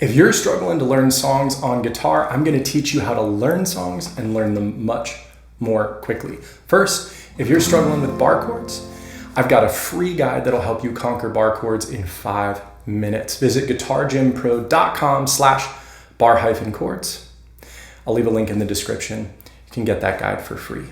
If you're struggling to learn songs on guitar, I'm going to teach you how to learn songs and learn them much more quickly. First, if you're struggling with bar chords, I've got a free guide that'll help you conquer bar chords in 5 minutes. Visit guitargympro.com/bar-chords. I'll leave a link in the description. You can get that guide for free.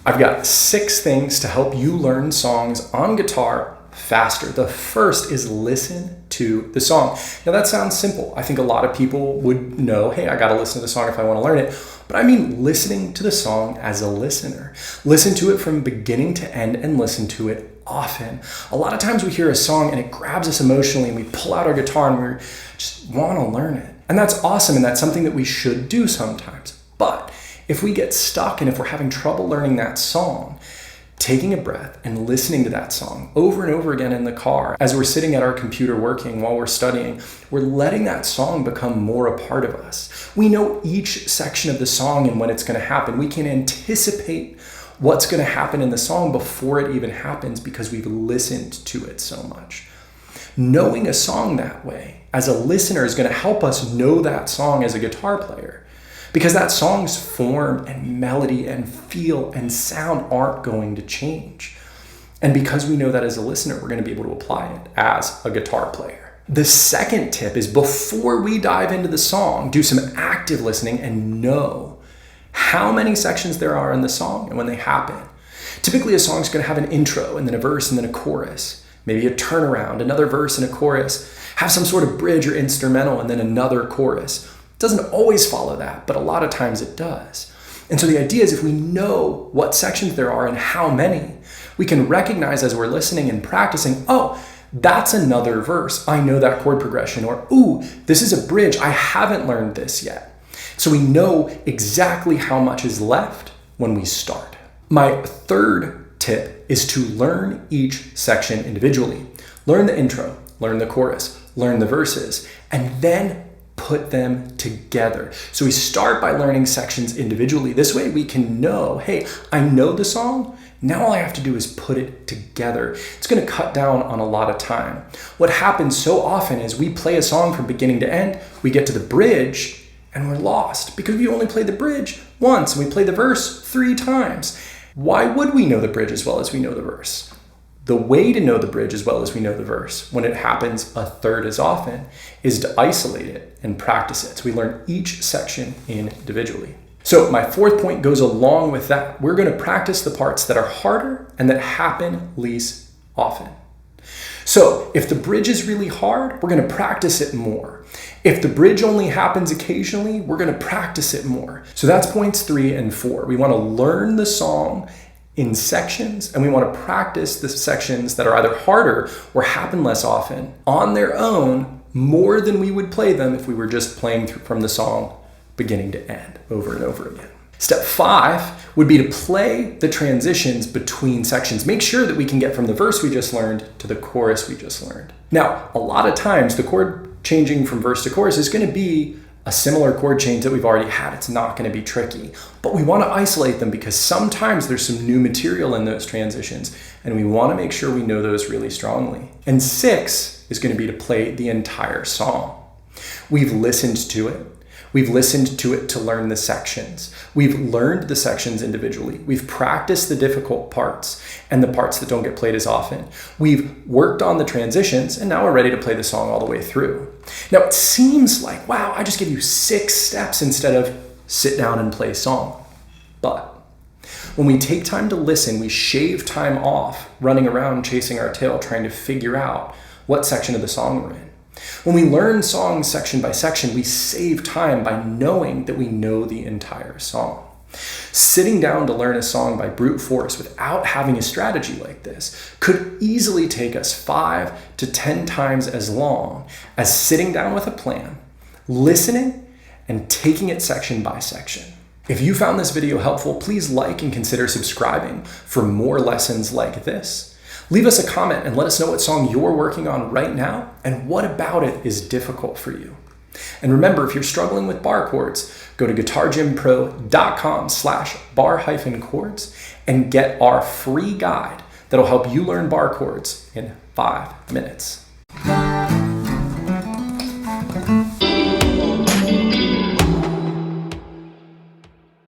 I've got 6 things to help you learn songs on guitar faster. The first is listen to the song. Now that sounds simple. I think a lot of people would know, hey, I got to listen to the song if I want to learn it. But I mean listening to the song as a listener. Listen to it from beginning to end and listen to it often. A lot of times we hear a song and it grabs us emotionally and we pull out our guitar and we just want to learn it. And that's awesome and that's something that we should do sometimes. But if we get stuck and if we're having trouble learning that song, taking a breath and listening to that song over and over again in the car as we're sitting at our computer working while we're studying, we're letting that song become more a part of us. We know each section of the song and when it's going to happen. We can anticipate what's going to happen in the song before it even happens because we've listened to it so much. Knowing a song that way as a listener is going to help us know that song as a guitar player. Because that song's form and melody and feel and sound aren't going to change. And because we know that as a listener, we're going to be able to apply it as a guitar player. The second tip is before we dive into the song, do some active listening and know how many sections there are in the song and when they happen. Typically a song's going to have an intro and then a verse and then a chorus, maybe a turnaround, another verse and a chorus, have some sort of bridge or instrumental and then another chorus. Doesn't always follow that, but a lot of times it does. And so the idea is if we know what sections there are and how many, we can recognize as we're listening and practicing, oh, that's another verse. I know that chord progression. Or, ooh, this is a bridge. I haven't learned this yet. So we know exactly how much is left when we start. My third tip is to learn each section individually. Learn the intro, learn the chorus, learn the verses, and then put them together. So we start by learning sections individually. This way we can know, hey, I know the song. Now all I have to do is put it together. It's going to cut down on a lot of time. What happens so often is we play a song from beginning to end. We get to the bridge and we're lost because we only played the bridge once and we played the verse 3 times. Why would we know the bridge as well as we know the verse? The way to know the bridge as well as we know the verse, when it happens a third as often, is to isolate it and practice it. So we learn each section individually. So my 4th point goes along with that. We're going to practice the parts that are harder and that happen least often. So if the bridge is really hard, we're going to practice it more. If the bridge only happens occasionally, we're going to practice it more. So that's points 3 and 4. We want to learn the song in sections, and we want to practice the sections that are either harder or happen less often on their own more than we would play them if we were just playing from the song beginning to end over and over again. Step 5 would be to play the transitions between sections. Make sure that we can get from the verse we just learned to the chorus we just learned. Now, a lot of times the chord changing from verse to chorus is going to be a similar chord change that we've already had. It's not going to be tricky, but we want to isolate them because sometimes there's some new material in those transitions and we want to make sure we know those really strongly. And 6 is going to be to play the entire song. We've listened to it. We've listened to it to learn the sections. We've learned the sections individually. We've practiced the difficult parts and the parts that don't get played as often. We've worked on the transitions and now we're ready to play the song all the way through. Now it seems like, wow, I just gave you 6 steps instead of sit down and play song. But when we take time to listen, we shave time off running around chasing our tail trying to figure out what section of the song we're in. When we learn songs section by section, we save time by knowing that we know the entire song. Sitting down to learn a song by brute force without having a strategy like this could easily take us 5 to 10 times as long as sitting down with a plan, listening, and taking it section by section. If you found this video helpful, please like and consider subscribing for more lessons like this. Leave us a comment and let us know what song you're working on right now and what about it is difficult for you. And remember, if you're struggling with bar chords, go to guitargympro.com/bar-chords and get our free guide that'll help you learn bar chords in 5 minutes.